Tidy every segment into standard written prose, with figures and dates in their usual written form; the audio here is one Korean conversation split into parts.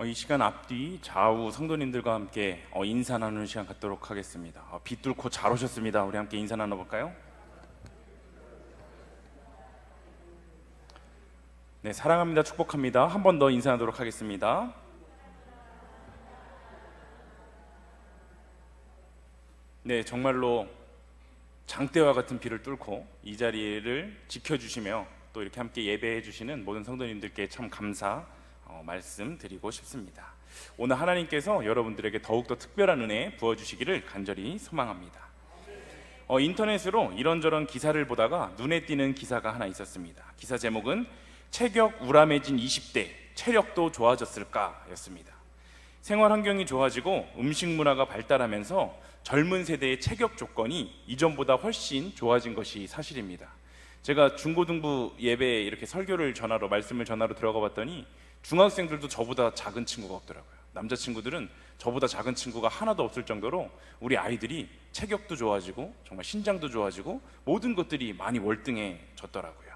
이 시간 앞뒤 좌우 성도님들과 함께 인사 나누는 시간 갖도록 하겠습니다. 빛 뚫고 잘 오셨습니다. 우리 함께 인사 나눠볼까요? 네, 사랑합니다. 축복합니다. 한 번 더 인사하도록 하겠습니다. 네, 정말로 장대와 같은 비를 뚫고 이 자리를 지켜주시며 또 이렇게 함께 예배해 주시는 모든 성도님들께 참 감사 말씀드리고 싶습니다. 오늘 하나님께서 여러분들에게 더욱더 특별한 은혜 부어주시기를 간절히 소망합니다. 인터넷으로 이런저런 기사를 보다가 눈에 띄는 기사가 하나 있었습니다. 기사 제목은 체격 우람해진 20대 체력도 좋아졌을까 였습니다. 생활 환경이 좋아지고 음식 문화가 발달하면서 젊은 세대의 체격 조건이 이전보다 훨씬 좋아진 것이 사실입니다. 제가 중고등부 예배에 이렇게 설교를 전하러 말씀을 전하러 들어가 봤더니 중학생들도 저보다 작은 친구가 없더라고요. 남자친구들은 저보다 작은 친구가 하나도 없을 정도로 우리 아이들이 체격도 좋아지고 정말 신장도 좋아지고 모든 것들이 많이 월등해졌더라고요.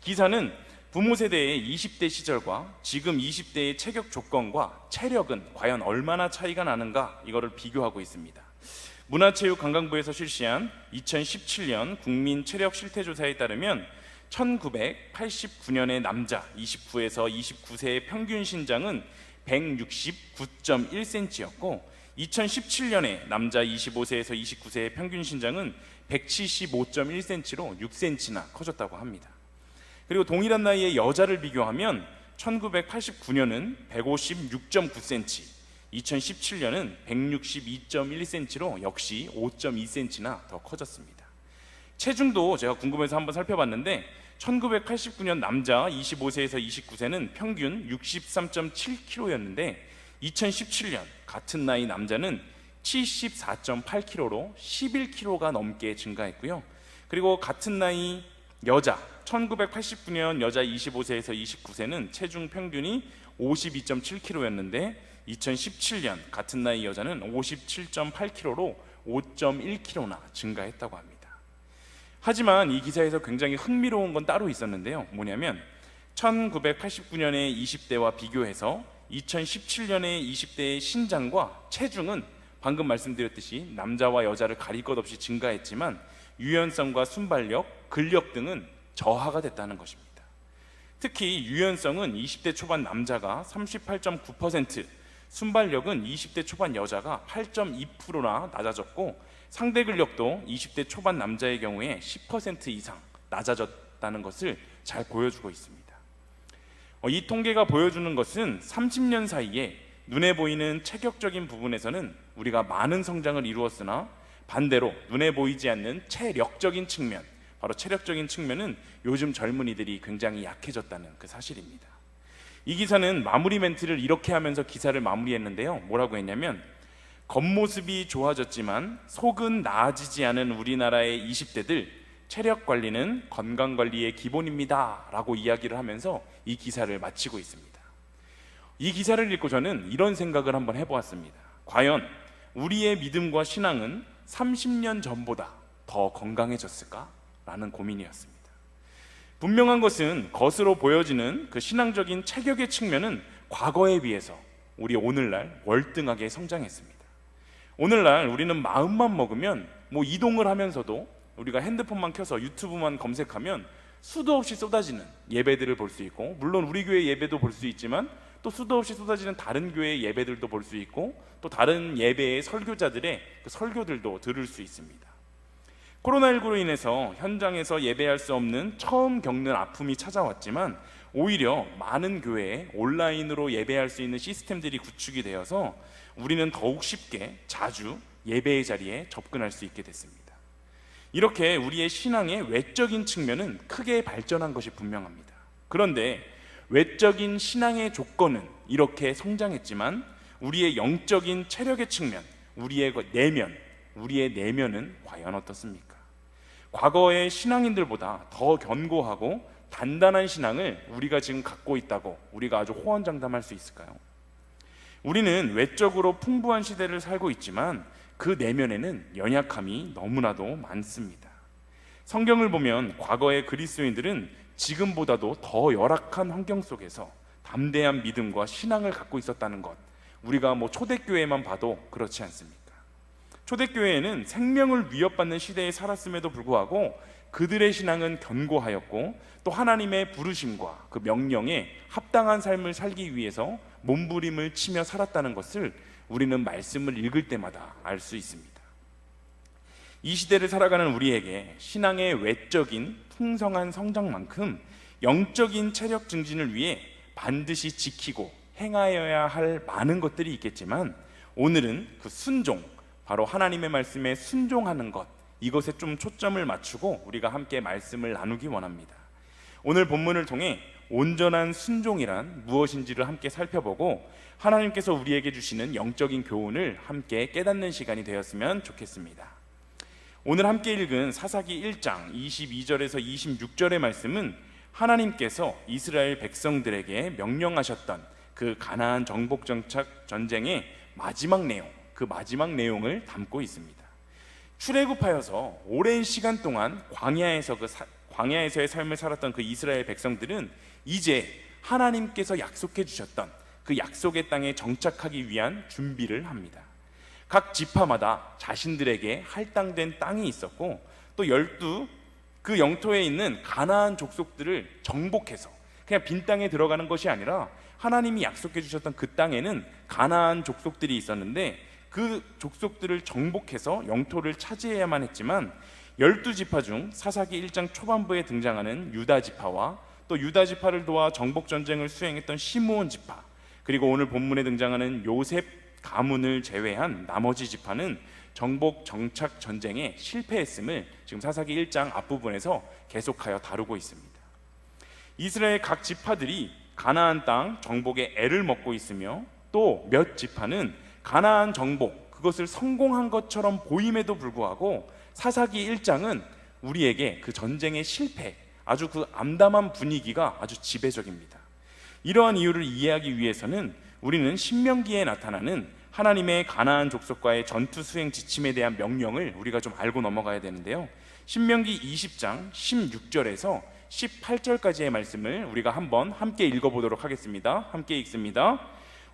기사는 부모 세대의 20대 시절과 지금 20대의 체격 조건과 체력은 과연 얼마나 차이가 나는가 이거를 비교하고 있습니다. 문화체육관광부에서 실시한 2017년 국민 체력 실태조사에 따르면 1989년의 남자 29에서 29세의 평균 신장은 169.1cm였고 2017년에 남자 25세에서 29세의 평균 신장은 175.1cm로 6cm나 커졌다고 합니다. 그리고 동일한 나이의 여자를 비교하면 1989년은 156.9cm, 2017년은 162.1cm로 역시 5.2cm나 더 커졌습니다. 체중도 제가 궁금해서 한번 살펴봤는데 1989년 남자 25세에서 29세는 평균 63.7kg였는데 2017년 같은 나이 남자는 74.8kg로 11kg가 넘게 증가했고요. 그리고 같은 나이 여자 1989년 여자 25세에서 29세는 체중 평균이 52.7kg였는데 2017년 같은 나이 여자는 57.8kg로 5.1kg나 증가했다고 합니다. 하지만 이 기사에서 굉장히 흥미로운 건 따로 있었는데요. 뭐냐면 1989년의 20대와 비교해서 2017년의 20대의 신장과 체중은 방금 말씀드렸듯이 남자와 여자를 가릴 것 없이 증가했지만 유연성과 순발력, 근력 등은 저하가 됐다는 것입니다. 특히 유연성은 20대 초반 남자가 38.9%, 순발력은 20대 초반 여자가 8.2%나 낮아졌고 상대 근력도 20대 초반 남자의 경우에 10% 이상 낮아졌다는 것을 잘 보여주고 있습니다. 이 통계가 보여주는 것은 30년 사이에 눈에 보이는 체격적인 부분에서는 우리가 많은 성장을 이루었으나 반대로 눈에 보이지 않는 체력적인 측면, 바로 체력적인 측면은 요즘 젊은이들이 굉장히 약해졌다는 그 사실입니다. 이 기사는 마무리 멘트를 이렇게 하면서 기사를 마무리했는데요. 뭐라고 했냐면 겉모습이 좋아졌지만 속은 나아지지 않은 우리나라의 20대들 체력 관리는 건강 관리의 기본입니다 라고 이야기를 하면서 이 기사를 마치고 있습니다. 이 기사를 읽고 저는 이런 생각을 한번 해보았습니다. 과연 우리의 믿음과 신앙은 30년 전보다 더 건강해졌을까? 라는 고민이었습니다. 분명한 것은 겉으로 보여지는 그 신앙적인 체격의 측면은 과거에 비해서 우리 오늘날 월등하게 성장했습니다. 오늘날 우리는 마음만 먹으면 이동을 하면서도 우리가 핸드폰만 켜서 유튜브만 검색하면 수도 없이 쏟아지는 예배들을 볼 수 있고, 물론 우리 교회 예배도 볼 수 있지만 또 수도 없이 쏟아지는 다른 교회의 예배들도 볼 수 있고 또 다른 예배의 설교자들의 그 설교들도 들을 수 있습니다. 코로나19로 인해서 현장에서 예배할 수 없는 처음 겪는 아픔이 찾아왔지만 오히려 많은 교회에 온라인으로 예배할 수 있는 시스템들이 구축이 되어서 우리는 더욱 쉽게 자주 예배의 자리에 접근할 수 있게 됐습니다. 이렇게 우리의 신앙의 외적인 측면은 크게 발전한 것이 분명합니다. 그런데 외적인 신앙의 조건은 이렇게 성장했지만 우리의 영적인 체력의 측면, 우리의 내면은 과연 어떻습니까? 과거의 신앙인들보다 더 견고하고 단단한 신앙을 우리가 지금 갖고 있다고 우리가 아주 호언장담할 수 있을까요? 우리는 외적으로 풍부한 시대를 살고 있지만 그 내면에는 연약함이 너무나도 많습니다. 성경을 보면 과거의 그리스도인들은 지금보다도 더 열악한 환경 속에서 담대한 믿음과 신앙을 갖고 있었다는 것, 우리가 초대교회만 봐도 그렇지 않습니까? 초대교회에는 생명을 위협받는 시대에 살았음에도 불구하고 그들의 신앙은 견고하였고, 또 하나님의 부르심과 그 명령에 합당한 삶을 살기 위해서 몸부림을 치며 살았다는 것을 우리는 말씀을 읽을 때마다 알 수 있습니다. 이 시대를 살아가는 우리에게 신앙의 외적인 풍성한 성장만큼 영적인 체력 증진을 위해 반드시 지키고 행하여야 할 많은 것들이 있겠지만, 오늘은 그 순종, 바로 하나님의 말씀에 순종하는 것, 이것에 좀 초점을 맞추고 우리가 함께 말씀을 나누기 원합니다. 오늘 본문을 통해 온전한 순종이란 무엇인지를 함께 살펴보고 하나님께서 우리에게 주시는 영적인 교훈을 함께 깨닫는 시간이 되었으면 좋겠습니다. 오늘 함께 읽은 사사기 1장 22절에서 26절의 말씀은 하나님께서 이스라엘 백성들에게 명령하셨던 그 가나안 정복 정착 전쟁의 마지막 내용, 그 마지막 내용을 담고 있습니다. 출애굽하여서 오랜 시간 동안 광야에서의 삶을 살았던 그 이스라엘 백성들은 이제 하나님께서 약속해 주셨던 그 약속의 땅에 정착하기 위한 준비를 합니다. 각 지파마다 자신들에게 할당된 땅이 있었고, 또 12 그 영토에 있는 가나안 족속들을 정복해서 그냥 빈 땅에 들어가는 것이 아니라 하나님이 약속해 주셨던 그 땅에는 가나안 족속들이 있었는데, 그 족속들을 정복해서 영토를 차지해야만 했지만 12지파 중 사사기 1장 초반부에 등장하는 유다 지파와 또 유다 지파를 도와 정복 전쟁을 수행했던 시므온 지파, 그리고 오늘 본문에 등장하는 요셉 가문을 제외한 나머지 지파는 정복 정착 전쟁에 실패했음을 지금 사사기 1장 앞부분에서 계속하여 다루고 있습니다. 이스라엘 각 지파들이 가나안 땅 정복에 애를 먹고 있으며, 또 몇 지파는 가나안 정복, 그것을 성공한 것처럼 보임에도 불구하고 사사기 1장은 우리에게 그 전쟁의 실패, 아주 그 암담한 분위기가 아주 지배적입니다. 이러한 이유를 이해하기 위해서는 우리는 신명기에 나타나는 하나님의 가나안 족속과의 전투 수행 지침에 대한 명령을 우리가 좀 알고 넘어가야 되는데요, 신명기 20장 16절에서 18절까지의 말씀을 우리가 한번 함께 읽어보도록 하겠습니다. 함께 읽습니다.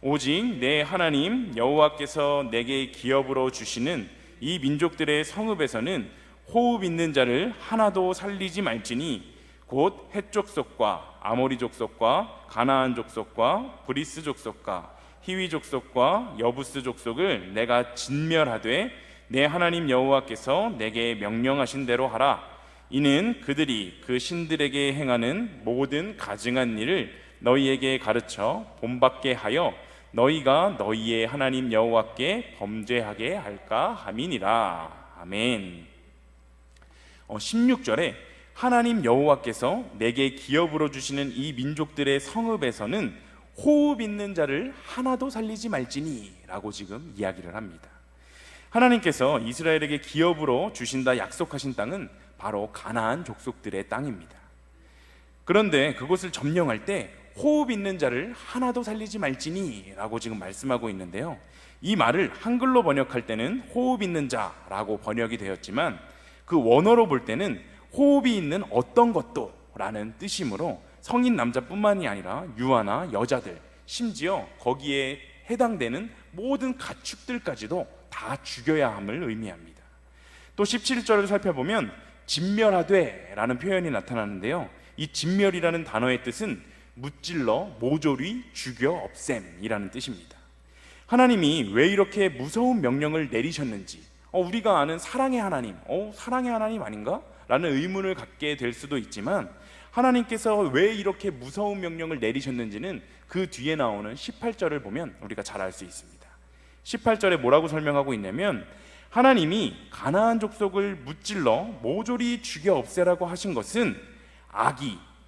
오직 내 하나님 여호와께서 내게 기업으로 주시는 이 민족들의 성읍에서는 호흡 있는 자를 하나도 살리지 말지니, 곧 헷 족속과 아모리 족속과 가나안 족속과 브리스 족속과 히위 족속과 여부스 족속을 내가 진멸하되 내 하나님 여호와께서 내게 명령하신 대로 하라. 이는 그들이 그 신들에게 행하는 모든 가증한 일을 너희에게 가르쳐 본받게 하여 너희가 너희의 하나님 여호와께 범죄하게 할까 함이니라. 아멘. 16절에 하나님 여호와께서 내게 기업으로 주시는 이 민족들의 성읍에서는 호흡 있는 자를 하나도 살리지 말지니 라고 지금 이야기를 합니다. 하나님께서 이스라엘에게 기업으로 주신다 약속하신 땅은 바로 가나안 족속들의 땅입니다. 그런데 그것을 점령할 때 호흡 있는 자를 하나도 살리지 말지니 라고 지금 말씀하고 있는데요, 이 말을 한글로 번역할 때는 호흡 있는 자라고 번역이 되었지만 그 원어로 볼 때는 호흡이 있는 어떤 것도 라는 뜻이므로 성인 남자뿐만이 아니라 유아나 여자들, 심지어 거기에 해당되는 모든 가축들까지도 다 죽여야 함을 의미합니다. 또 17절을 살펴보면 진멸하되 라는 표현이 나타나는데요, 이 진멸이라는 단어의 뜻은 무찔러, 모조리, 죽여, 없앰이라는 뜻입니다. 하나님이 왜 이렇게 무서운 명령을 내리셨는지, 우리가 아는 사랑의 하나님, 사랑의 하나님 아닌가? 라는 의문을 갖게 될 수도 있지만, 하나님께서 왜 이렇게 무서운 명령을 내리셨는지는 그 뒤에 나오는 18절을 보면 우리가 잘 알 수 있습니다. 18절에 뭐라고 설명하고 있냐면, 하나님이 가나안 족속을 무찔러 모조리 죽여 없애라고 하신 것은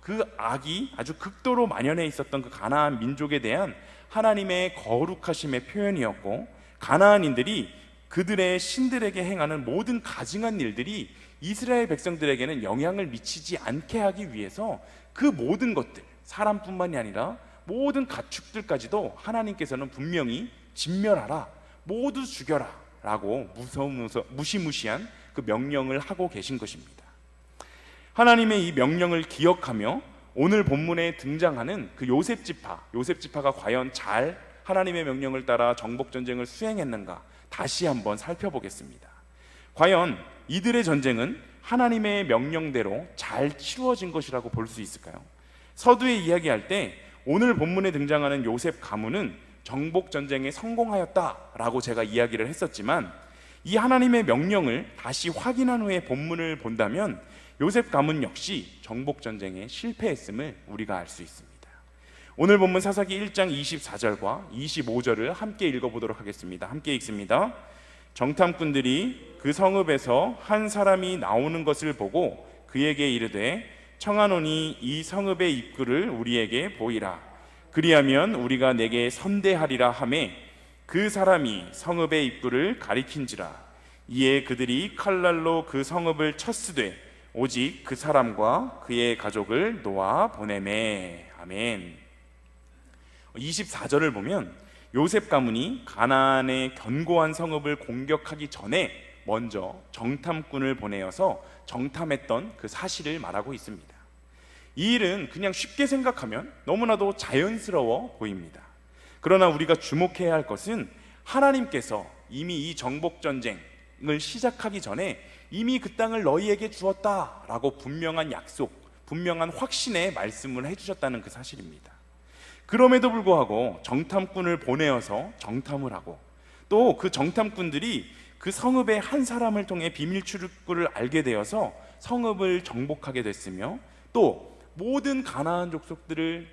그 악이 아주 극도로 만연해 있었던 그 가나안 민족에 대한 하나님의 거룩하심의 표현이었고, 가나안인들이 그들의 신들에게 행하는 모든 가증한 일들이 이스라엘 백성들에게는 영향을 미치지 않게 하기 위해서 그 모든 것들, 사람뿐만이 아니라 모든 가축들까지도 하나님께서는 분명히 진멸하라, 모두 죽여라 라고 무시무시한 그 명령을 하고 계신 것입니다. 하나님의 이 명령을 기억하며 오늘 본문에 등장하는 그 요셉 지파가 과연 잘 하나님의 명령을 따라 정복 전쟁을 수행했는가 다시 한번 살펴보겠습니다. 과연 이들의 전쟁은 하나님의 명령대로 잘 치루어진 것이라고 볼 수 있을까요? 서두에 이야기할 때 오늘 본문에 등장하는 요셉 가문은 정복 전쟁에 성공하였다라고 제가 이야기를 했었지만, 이 하나님의 명령을 다시 확인한 후에 본문을 본다면 요셉 가문 역시 정복 전쟁에 실패했음을 우리가 알 수 있습니다. 오늘 본문 사사기 1장 24절과 25절을 함께 읽어보도록 하겠습니다. 함께 읽습니다. 정탐꾼들이 그 성읍에서 한 사람이 나오는 것을 보고 그에게 이르되 청하노니 이 성읍의 입구를 우리에게 보이라. 그리하면 우리가 내게 선대하리라 하매 그 사람이 성읍의 입구를 가리킨지라. 이에 그들이 칼날로 그 성읍을 쳤으되 오직 그 사람과 그의 가족을 놓아 보내매. 아멘. 24절을 보면 요셉 가문이 가나안의 견고한 성읍을 공격하기 전에 먼저 정탐꾼을 보내어서 정탐했던 그 사실을 말하고 있습니다. 이 일은 그냥 쉽게 생각하면 너무나도 자연스러워 보입니다. 그러나 우리가 주목해야 할 것은 하나님께서 이미 이 정복 전쟁을 시작하기 전에 이미 그 땅을 너희에게 주었다라고 분명한 약속, 분명한 확신의 말씀을 해주셨다는 그 사실입니다. 그럼에도 불구하고 정탐꾼을 보내어서 정탐을 하고, 또 그 정탐꾼들이 그 성읍의 한 사람을 통해 비밀 출입구를 알게 되어서 성읍을 정복하게 됐으며, 또 모든 가나안 족속들을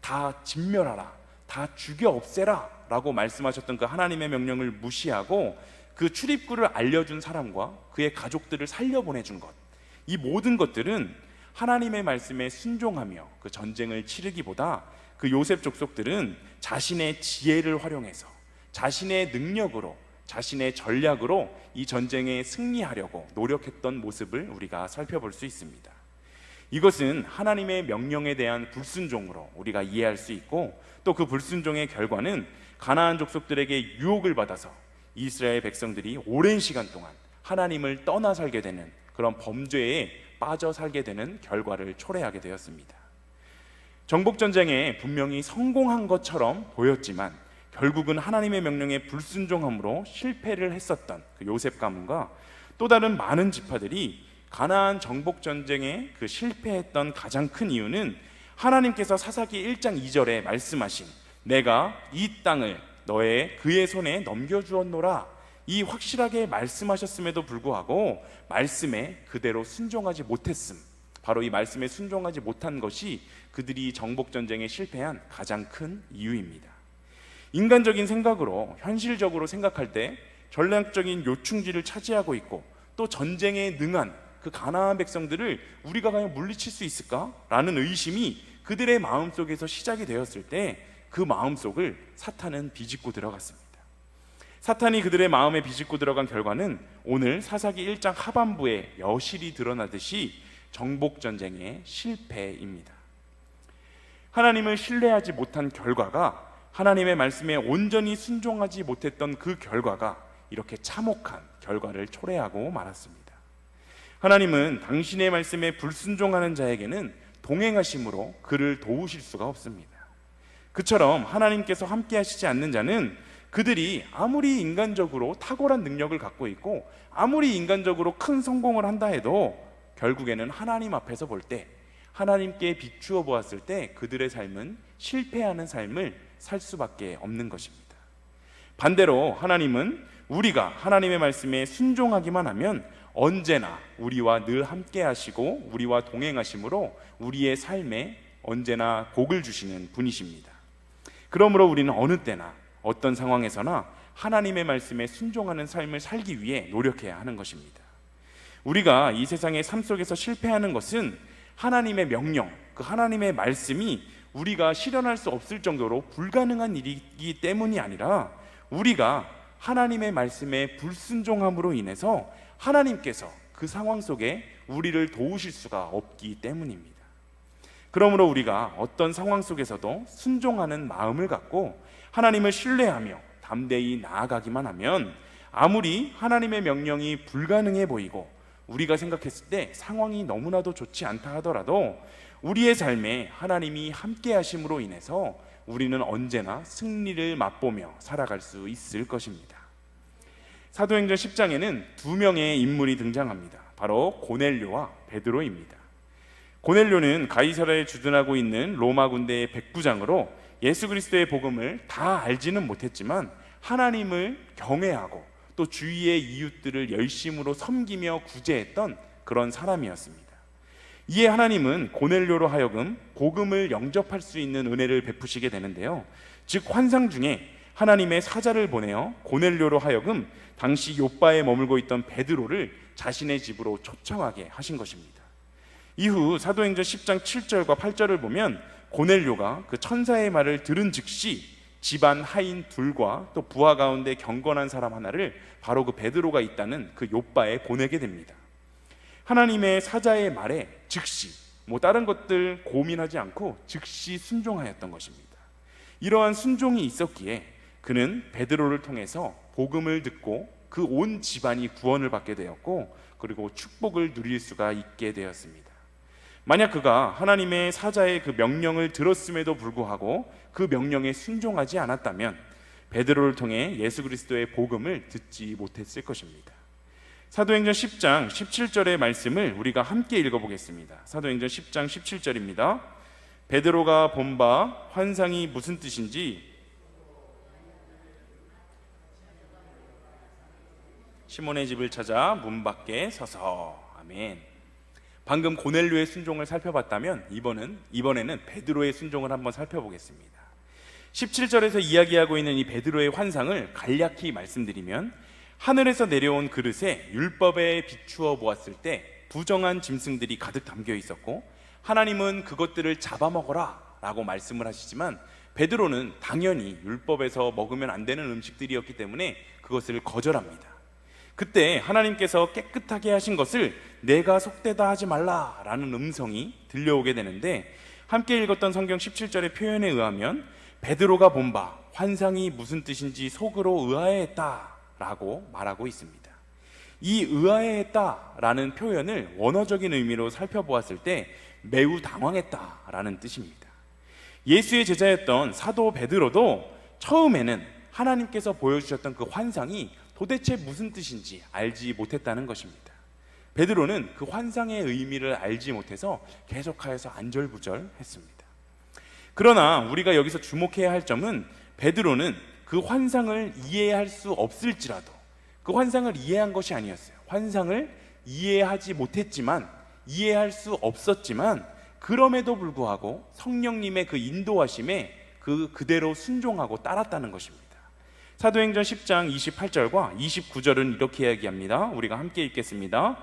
다 진멸하라, 다 죽여 없애라 라고 말씀하셨던 그 하나님의 명령을 무시하고 그 출입구를 알려준 사람과 그의 가족들을 살려보내준 것, 이 모든 것들은 하나님의 말씀에 순종하며 그 전쟁을 치르기보다 그 요셉 족속들은 자신의 지혜를 활용해서 자신의 능력으로, 자신의 전략으로 이 전쟁에 승리하려고 노력했던 모습을 우리가 살펴볼 수 있습니다. 이것은 하나님의 명령에 대한 불순종으로 우리가 이해할 수 있고, 또 그 불순종의 결과는 가나안 족속들에게 유혹을 받아서 이스라엘 백성들이 오랜 시간 동안 하나님을 떠나 살게 되는 그런 범죄에 빠져 살게 되는 결과를 초래하게 되었습니다. 정복전쟁에 분명히 성공한 것처럼 보였지만 결국은 하나님의 명령에 불순종함으로 실패를 했었던 그 요셉 가문과 또 다른 많은 지파들이 가나안 정복전쟁에 그 실패했던 가장 큰 이유는 하나님께서 사사기 1장 2절에 말씀하신 내가 이 땅을 그의 손에 넘겨주었노라, 이 확실하게 말씀하셨음에도 불구하고 말씀에 그대로 순종하지 못했음, 바로 이 말씀에 순종하지 못한 것이 그들이 정복전쟁에 실패한 가장 큰 이유입니다. 인간적인 생각으로, 현실적으로 생각할 때 전략적인 요충지를 차지하고 있고 또 전쟁에 능한 그 가나안 백성들을 우리가 과연 물리칠 수 있을까? 라는 의심이 그들의 마음속에서 시작이 되었을 때 그 마음속을 사탄은 비집고 들어갔습니다. 사탄이 그들의 마음에 비집고 들어간 결과는 오늘 사사기 1장 하반부에 여실히 드러나듯이 정복전쟁의 실패입니다. 하나님을 신뢰하지 못한 결과가, 하나님의 말씀에 온전히 순종하지 못했던 그 결과가 이렇게 참혹한 결과를 초래하고 말았습니다. 하나님은 당신의 말씀에 불순종하는 자에게는 동행하심으로 그를 도우실 수가 없습니다. 그처럼 하나님께서 함께 하시지 않는 자는 그들이 아무리 인간적으로 탁월한 능력을 갖고 있고 아무리 인간적으로 큰 성공을 한다 해도 결국에는 하나님 앞에서 볼 때, 하나님께 비추어 보았을 때 그들의 삶은 실패하는 삶을 살 수밖에 없는 것입니다. 반대로 하나님은 우리가 하나님의 말씀에 순종하기만 하면 언제나 우리와 늘 함께 하시고 우리와 동행하심으로 우리의 삶에 언제나 복을 주시는 분이십니다. 그러므로 우리는 어느 때나 어떤 상황에서나 하나님의 말씀에 순종하는 삶을 살기 위해 노력해야 하는 것입니다. 우리가 이 세상의 삶 속에서 실패하는 것은 하나님의 명령, 그 하나님의 말씀이 우리가 실현할 수 없을 정도로 불가능한 일이기 때문이 아니라 우리가 하나님의 말씀에 불순종함으로 인해서 하나님께서 그 상황 속에 우리를 도우실 수가 없기 때문입니다. 그러므로 우리가 어떤 상황 속에서도 순종하는 마음을 갖고 하나님을 신뢰하며 담대히 나아가기만 하면 아무리 하나님의 명령이 불가능해 보이고 우리가 생각했을 때 상황이 너무나도 좋지 않다 하더라도 우리의 삶에 하나님이 함께 하심으로 인해서 우리는 언제나 승리를 맛보며 살아갈 수 있을 것입니다. 사도행전 10장에는 두 명의 인물이 등장합니다. 바로 고넬료와 베드로입니다. 고넬료는 가이사랴에 주둔하고 있는 로마 군대의 백부장으로 예수 그리스도의 복음을 다 알지는 못했지만 하나님을 경외하고 또 주위의 이웃들을 열심으로 섬기며 구제했던 그런 사람이었습니다. 이에 하나님은 고넬료로 하여금 복음을 영접할 수 있는 은혜를 베푸시게 되는데요, 즉 환상 중에 하나님의 사자를 보내어 고넬료로 하여금 당시 욥바에 머물고 있던 베드로를 자신의 집으로 초청하게 하신 것입니다. 이후 사도행전 10장 7절과 8절을 보면 고넬료가 그 천사의 말을 들은 즉시 집안 하인 둘과 또 부하 가운데 경건한 사람 하나를 바로 그 베드로가 있다는 그 욥바에 보내게 됩니다. 하나님의 사자의 말에 즉시 다른 것들 고민하지 않고 즉시 순종하였던 것입니다. 이러한 순종이 있었기에 그는 베드로를 통해서 복음을 듣고 그 온 집안이 구원을 받게 되었고 그리고 축복을 누릴 수가 있게 되었습니다. 만약 그가 하나님의 사자의 그 명령을 들었음에도 불구하고 그 명령에 순종하지 않았다면 베드로를 통해 예수 그리스도의 복음을 듣지 못했을 것입니다. 사도행전 10장 17절의 말씀을 우리가 함께 읽어보겠습니다. 사도행전 10장 17절입니다. 베드로가 본 바 환상이 무슨 뜻인지 시몬의 집을 찾아 문 밖에 서서. 아멘. 방금 고넬료의 순종을 살펴봤다면 이번에는 베드로의 순종을 한번 살펴보겠습니다. 17절에서 이야기하고 있는 이 베드로의 환상을 간략히 말씀드리면, 하늘에서 내려온 그릇에 율법에 비추어 보았을 때 부정한 짐승들이 가득 담겨 있었고 하나님은 그것들을 잡아먹어라 라고 말씀을 하시지만 베드로는 당연히 율법에서 먹으면 안 되는 음식들이었기 때문에 그것을 거절합니다. 그때 하나님께서 깨끗하게 하신 것을 내가 속되다 하지 말라라는 음성이 들려오게 되는데, 함께 읽었던 성경 17절의 표현에 의하면 베드로가 본 바 환상이 무슨 뜻인지 속으로 의아해했다 라고 말하고 있습니다. 이 의아해했다 라는 표현을 원어적인 의미로 살펴보았을 때 매우 당황했다 라는 뜻입니다. 예수의 제자였던 사도 베드로도 처음에는 하나님께서 보여주셨던 그 환상이 도대체 무슨 뜻인지 알지 못했다는 것입니다. 베드로는 그 환상의 의미를 알지 못해서 계속하여서 안절부절했습니다. 그러나 우리가 여기서 주목해야 할 점은 베드로는 그 환상을 이해할 수 없을지라도 그 환상을 이해한 것이 아니었어요. 환상을 이해하지 못했지만, 이해할 수 없었지만 그럼에도 불구하고 성령님의 그 인도하심에 그대로 순종하고 따랐다는 것입니다. 사도행전 10장 28절과 29절은 이렇게 이야기합니다. 우리가 함께 읽겠습니다.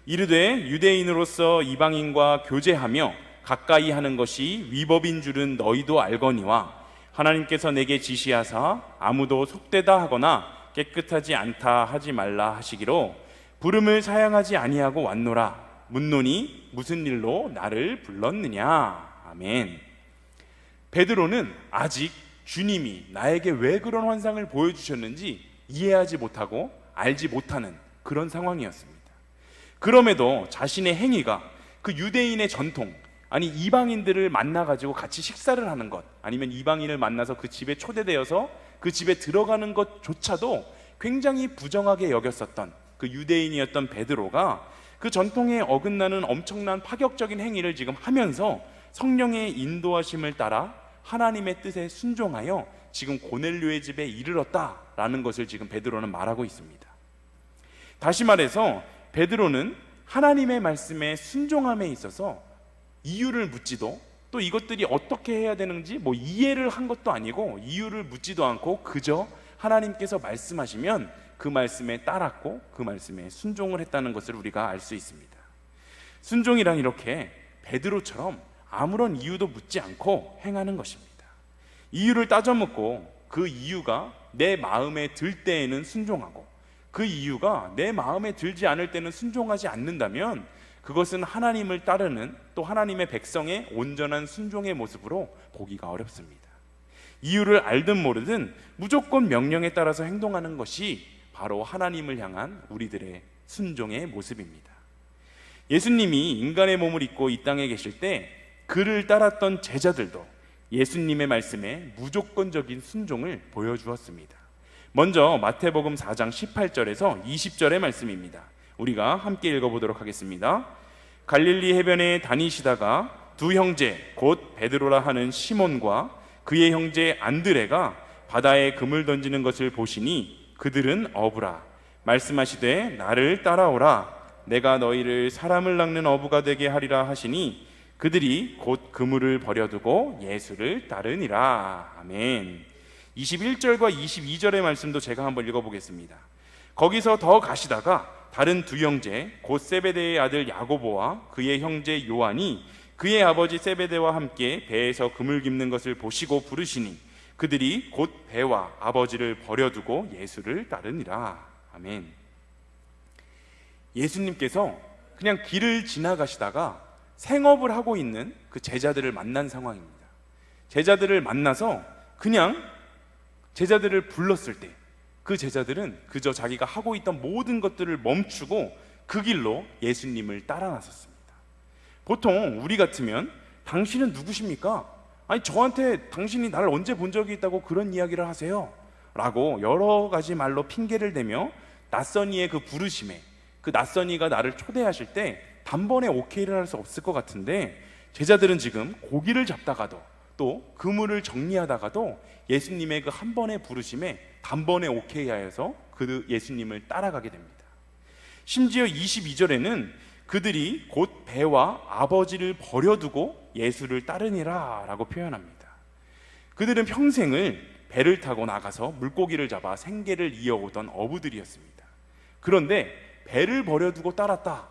이르되 유대인으로서 이방인과 교제하며 가까이 하는 것이 위법인 줄은 너희도 알거니와 하나님께서 내게 지시하사 아무도 속되다 하거나 깨끗하지 않다 하지 말라 하시기로 부름을 사양하지 아니하고 왔노라. 묻노니 무슨 일로 나를 불렀느냐. 아멘. 베드로는 아직 주님이 나에게 왜 그런 환상을 보여주셨는지 이해하지 못하고 알지 못하는 그런 상황이었습니다. 그럼에도 자신의 행위가 그 유대인의 전통, 아니 이방인들을 만나가지고 같이 식사를 하는 것, 아니면 이방인을 만나서 그 집에 초대되어서 그 집에 들어가는 것조차도 굉장히 부정하게 여겼었던 그 유대인이었던 베드로가 그 전통에 어긋나는 엄청난 파격적인 행위를 지금 하면서 성령의 인도하심을 따라 하나님의 뜻에 순종하여 지금 고넬료의 집에 이르렀다라는 것을 지금 베드로는 말하고 있습니다. 다시 말해서 베드로는 하나님의 말씀에 순종함에 있어서 이유를 묻지도, 또 이것들이 어떻게 해야 되는지 이해를 한 것도 아니고 이유를 묻지도 않고 그저 하나님께서 말씀하시면 그 말씀에 따랐고 그 말씀에 순종을 했다는 것을 우리가 알 수 있습니다. 순종이란 이렇게 베드로처럼 아무런 이유도 묻지 않고 행하는 것입니다. 이유를 따져 묻고 그 이유가 내 마음에 들 때에는 순종하고 그 이유가 내 마음에 들지 않을 때는 순종하지 않는다면 그것은 하나님을 따르는, 또 하나님의 백성의 온전한 순종의 모습으로 보기가 어렵습니다. 이유를 알든 모르든 무조건 명령에 따라서 행동하는 것이 바로 하나님을 향한 우리들의 순종의 모습입니다. 예수님이 인간의 몸을 입고 이 땅에 계실 때 그를 따랐던 제자들도 예수님의 말씀에 무조건적인 순종을 보여주었습니다. 먼저 마태복음 4장 18절에서 20절의 말씀입니다. 우리가 함께 읽어보도록 하겠습니다. 갈릴리 해변에 다니시다가 두 형제 곧 베드로라 하는 시몬과 그의 형제 안드레가 바다에 금을 던지는 것을 보시니 그들은 어부라. 말씀하시되 나를 따라오라. 내가 너희를 사람을 낚는 어부가 되게 하리라 하시니 그들이 곧 그물을 버려두고 예수를 따르니라. 아멘. 21절과 22절의 말씀도 제가 한번 읽어보겠습니다. 거기서 더 가시다가 다른 두 형제 곧 세베대의 아들 야고보와 그의 형제 요한이 그의 아버지 세베대와 함께 배에서 그물 깁는 것을 보시고 부르시니 그들이 곧 배와 아버지를 버려두고 예수를 따르니라. 아멘. 예수님께서 그냥 길을 지나가시다가 생업을 하고 있는 그 제자들을 만난 상황입니다. 제자들을 만나서 그냥 제자들을 불렀을 때 그 제자들은 그저 자기가 하고 있던 모든 것들을 멈추고 그 길로 예수님을 따라 나섰습니다. 보통 우리 같으면 당신은 누구십니까? 아니 저한테 당신이 나를 언제 본 적이 있다고 그런 이야기를 하세요? 라고 여러 가지 말로 핑계를 대며 낯선이의 그 부르심에 그 낯선이가 나를 초대하실 때 단번에 오케이를 할 수 없을 것 같은데 제자들은 지금 고기를 잡다가도 또 그물을 정리하다가도 예수님의 그 한 번의 부르심에 단번에 오케이 하여서 그 예수님을 따라가게 됩니다. 심지어 22절에는 그들이 곧 배와 아버지를 버려두고 예수를 따르니라 라고 표현합니다. 그들은 평생을 배를 타고 나가서 물고기를 잡아 생계를 이어오던 어부들이었습니다. 그런데 배를 버려두고 따랐다,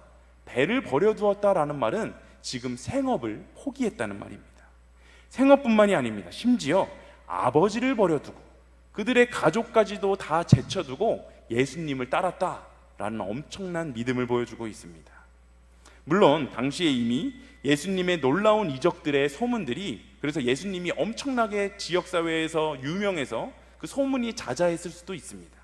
배를 버려두었다라는 말은 지금 생업을 포기했다는 말입니다. 생업뿐만이 아닙니다. 심지어 아버지를 버려두고 그들의 가족까지도 다 제쳐두고 예수님을 따랐다라는 엄청난 믿음을 보여주고 있습니다. 물론 당시에 이미 예수님의 놀라운 이적들의 소문들이, 그래서 예수님이 엄청나게 지역사회에서 유명해서 그 소문이 자자했을 수도 있습니다.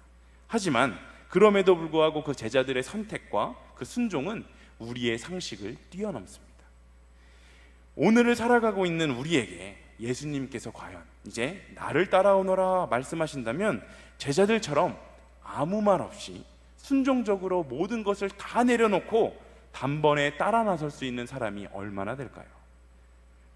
하지만 그럼에도 불구하고 그 제자들의 선택과 그 순종은 우리의 상식을 뛰어넘습니다. 오늘을 살아가고 있는 우리에게 예수님께서 과연 이제 나를 따라오너라 말씀하신다면 제자들처럼 아무 말 없이 순종적으로 모든 것을 다 내려놓고 단번에 따라 나설 수 있는 사람이 얼마나 될까요?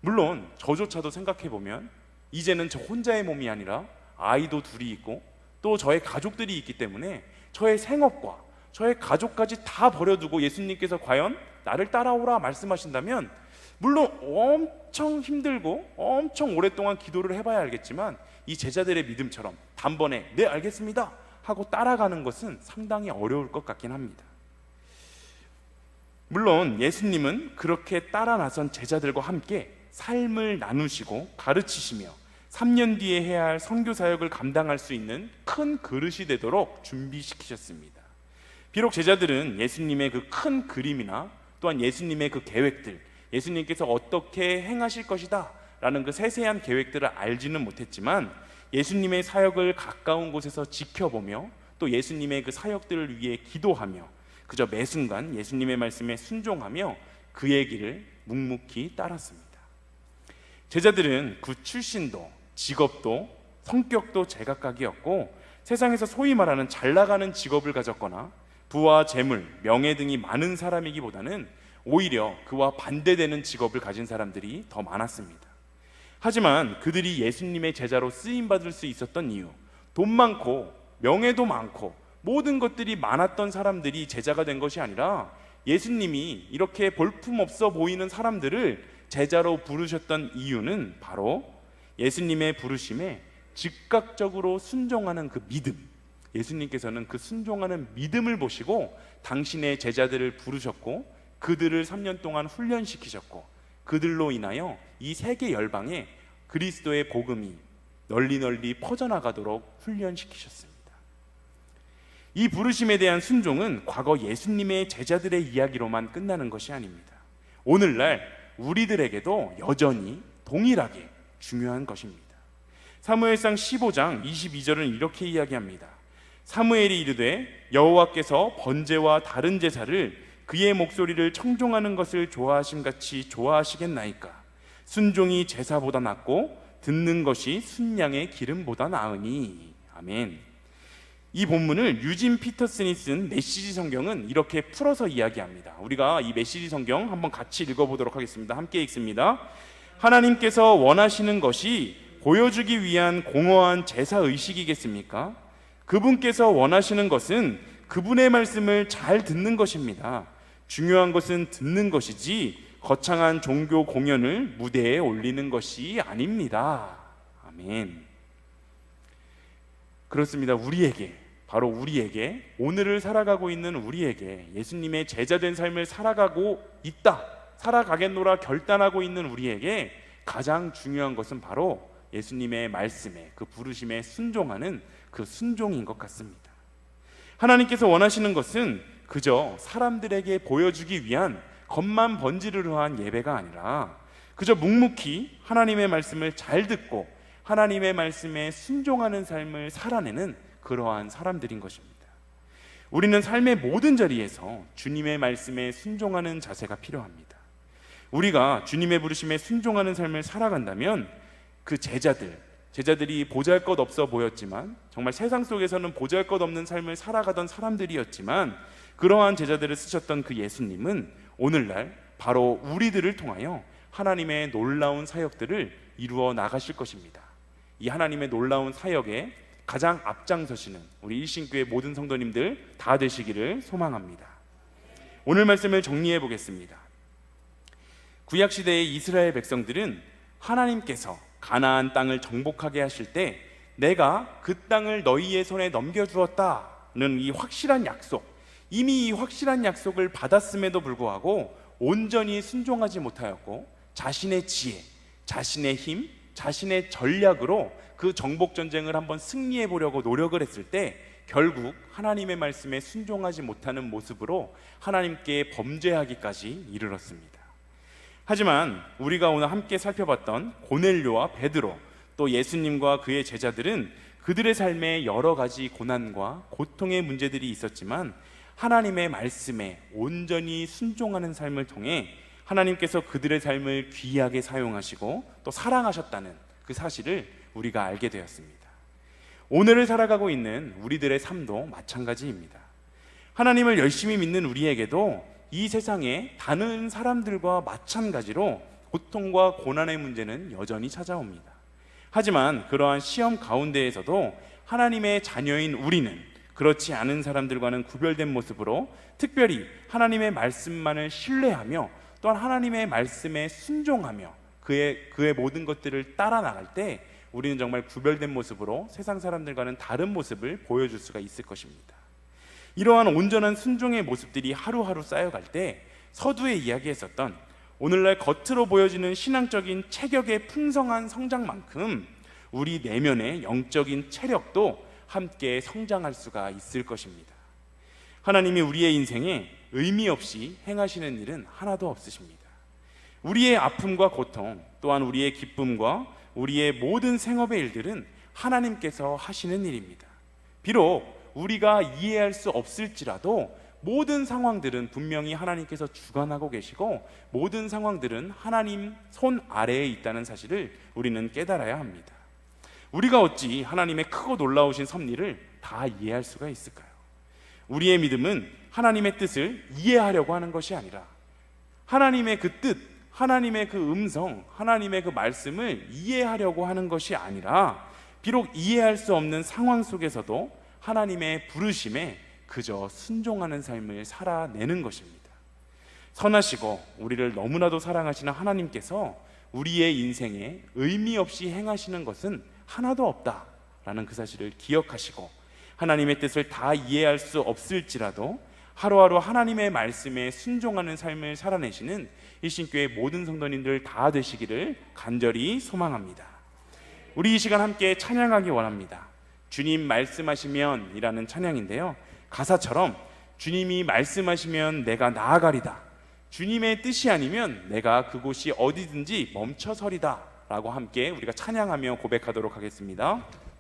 물론 저조차도 생각해보면 이제는 저 혼자의 몸이 아니라 아이도 둘이 있고 또 저의 가족들이 있기 때문에 저의 생업과 저의 가족까지 다 버려두고 예수님께서 과연 나를 따라오라 말씀하신다면 물론 엄청 힘들고 엄청 오랫동안 기도를 해봐야 알겠지만 이 제자들의 믿음처럼 단번에 네 알겠습니다 하고 따라가는 것은 상당히 어려울 것 같긴 합니다. 물론 예수님은 그렇게 따라 나선 제자들과 함께 삶을 나누시고 가르치시며 3년 뒤에 해야 할 선교 사역을 감당할 수 있는 큰 그릇이 되도록 준비시키셨습니다. 비록 제자들은 예수님의 그 큰 그림이나 또한 예수님의 그 계획들, 예수님께서 어떻게 행하실 것이다 라는 그 세세한 계획들을 알지는 못했지만 예수님의 사역을 가까운 곳에서 지켜보며 또 예수님의 그 사역들을 위해 기도하며 그저 매 순간 예수님의 말씀에 순종하며 그의 길을 묵묵히 따랐습니다. 제자들은 그 출신도 직업도 성격도 제각각이었고 세상에서 소위 말하는 잘 나가는 직업을 가졌거나 부와 재물, 명예 등이 많은 사람이기보다는 오히려 그와 반대되는 직업을 가진 사람들이 더 많았습니다. 하지만 그들이 예수님의 제자로 쓰임받을 수 있었던 이유, 돈 많고 명예도 많고 모든 것들이 많았던 사람들이 제자가 된 것이 아니라 예수님이 이렇게 볼품없어 보이는 사람들을 제자로 부르셨던 이유는 바로 예수님의 부르심에 즉각적으로 순종하는 그 믿음, 예수님께서는 그 순종하는 믿음을 보시고 당신의 제자들을 부르셨고 그들을 3년 동안 훈련시키셨고 그들로 인하여 이 세계 열방에 그리스도의 복음이 널리 퍼져나가도록 훈련시키셨습니다. 이 부르심에 대한 순종은 과거 예수님의 제자들의 이야기로만 끝나는 것이 아닙니다. 오늘날 우리들에게도 여전히 동일하게 중요한 것입니다. 사무엘상 15장 22절은 이렇게 이야기합니다. 사무엘이 이르되 여호와께서 번제와 다른 제사를 그의 목소리를 청종하는 것을 좋아하심같이 좋아하시겠나이까. 순종이 제사보다 낫고 듣는 것이 순양의 기름보다 나으니. 아멘. 이 본문을 유진 피터슨이 쓴 메시지 성경은 이렇게 풀어서 이야기합니다. 우리가 이 메시지 성경 한번 같이 읽어보도록 하겠습니다. 함께 읽습니다. 하나님께서 원하시는 것이 보여주기 위한 공허한 제사의식이겠습니까? 그분께서 원하시는 것은 그분의 말씀을 잘 듣는 것입니다. 중요한 것은 듣는 것이지 거창한 종교 공연을 무대에 올리는 것이 아닙니다. 아멘. 그렇습니다. 바로 우리에게, 오늘을 살아가고 있는 우리에게, 예수님의 제자된 삶을 살아가겠노라 결단하고 있는 우리에게 가장 중요한 것은 바로 예수님의 말씀에, 그 부르심에 순종하는 그 순종인 것 같습니다. 하나님께서 원하시는 것은 그저 사람들에게 보여주기 위한 겉만 번지르르 한 예배가 아니라 그저 묵묵히 하나님의 말씀을 잘 듣고 하나님의 말씀에 순종하는 삶을 살아내는 그러한 사람들인 것입니다. 우리는 삶의 모든 자리에서 주님의 말씀에 순종하는 자세가 필요합니다. 우리가 주님의 부르심에 순종하는 삶을 살아간다면 그 제자들이 보잘것없어 보였지만, 정말 세상 속에서는 보잘것없는 삶을 살아가던 사람들이었지만, 그러한 제자들을 쓰셨던 그 예수님은 오늘날 바로 우리들을 통하여 하나님의 놀라운 사역들을 이루어 나가실 것입니다. 이 하나님의 놀라운 사역에 가장 앞장서시는 우리 일신교회 모든 성도님들 다 되시기를 소망합니다. 오늘 말씀을 정리해 보겠습니다. 구약시대의 이스라엘 백성들은 하나님께서 가나안 땅을 정복하게 하실 때 내가 그 땅을 너희의 손에 넘겨주었다는 이 확실한 약속, 이미 이 확실한 약속을 받았음에도 불구하고 온전히 순종하지 못하였고 자신의 지혜, 자신의 힘, 자신의 전략으로 그 정복 전쟁을 한번 승리해 보려고 노력을 했을 때 결국 하나님의 말씀에 순종하지 못하는 모습으로 하나님께 범죄하기까지 이르렀습니다. 하지만 우리가 오늘 함께 살펴봤던 고넬료와 베드로, 또 예수님과 그의 제자들은 그들의 삶에 여러 가지 고난과 고통의 문제들이 있었지만 하나님의 말씀에 온전히 순종하는 삶을 통해 하나님께서 그들의 삶을 귀하게 사용하시고 또 사랑하셨다는 그 사실을 우리가 알게 되었습니다. 오늘을 살아가고 있는 우리들의 삶도 마찬가지입니다. 하나님을 열심히 믿는 우리에게도 이 세상에 다른 사람들과 마찬가지로 고통과 고난의 문제는 여전히 찾아옵니다. 하지만 그러한 시험 가운데에서도 하나님의 자녀인 우리는 그렇지 않은 사람들과는 구별된 모습으로 특별히 하나님의 말씀만을 신뢰하며 또한 하나님의 말씀에 순종하며 그의 모든 것들을 따라 나갈 때 우리는 정말 구별된 모습으로 세상 사람들과는 다른 모습을 보여줄 수가 있을 것입니다. 이러한 온전한 순종의 모습들이 하루하루 쌓여갈 때 서두에 이야기했었던 오늘날 겉으로 보여지는 신앙적인 체격의 풍성한 성장만큼 우리 내면의 영적인 체력도 함께 성장할 수가 있을 것입니다. 하나님이 우리의 인생에 의미 없이 행하시는 일은 하나도 없으십니다. 우리의 아픔과 고통, 또한 우리의 기쁨과 우리의 모든 생업의 일들은 하나님께서 하시는 일입니다. 비록 우리가 이해할 수 없을지라도 모든 상황들은 분명히 하나님께서 주관하고 계시고 모든 상황들은 하나님 손 아래에 있다는 사실을 우리는 깨달아야 합니다. 우리가 어찌 하나님의 크고 놀라우신 섭리를 다 이해할 수가 있을까요? 우리의 믿음은 하나님의 뜻을 이해하려고 하는 것이 아니라 하나님의 그 뜻, 하나님의 그 음성, 하나님의 그 말씀을 이해하려고 하는 것이 아니라 비록 이해할 수 없는 상황 속에서도 하나님의 부르심에 그저 순종하는 삶을 살아내는 것입니다. 선하시고 우리를 너무나도 사랑하시는 하나님께서 우리의 인생에 의미 없이 행하시는 것은 하나도 없다라는 그 사실을 기억하시고 하나님의 뜻을 다 이해할 수 없을지라도 하루하루 하나님의 말씀에 순종하는 삶을 살아내시는 일신교회 모든 성도님들 다 되시기를 간절히 소망합니다. 우리 이 시간 함께 찬양하기 원합니다. 주님 말씀하시면 이라는 찬양인데요, 가사처럼 주님이 말씀하시면 내가 나아가리다, 주님의 뜻이 아니면 내가 그곳이 어디든지 멈춰서리다 라고 함께 우리가 찬양하며 고백하도록 하겠습니다.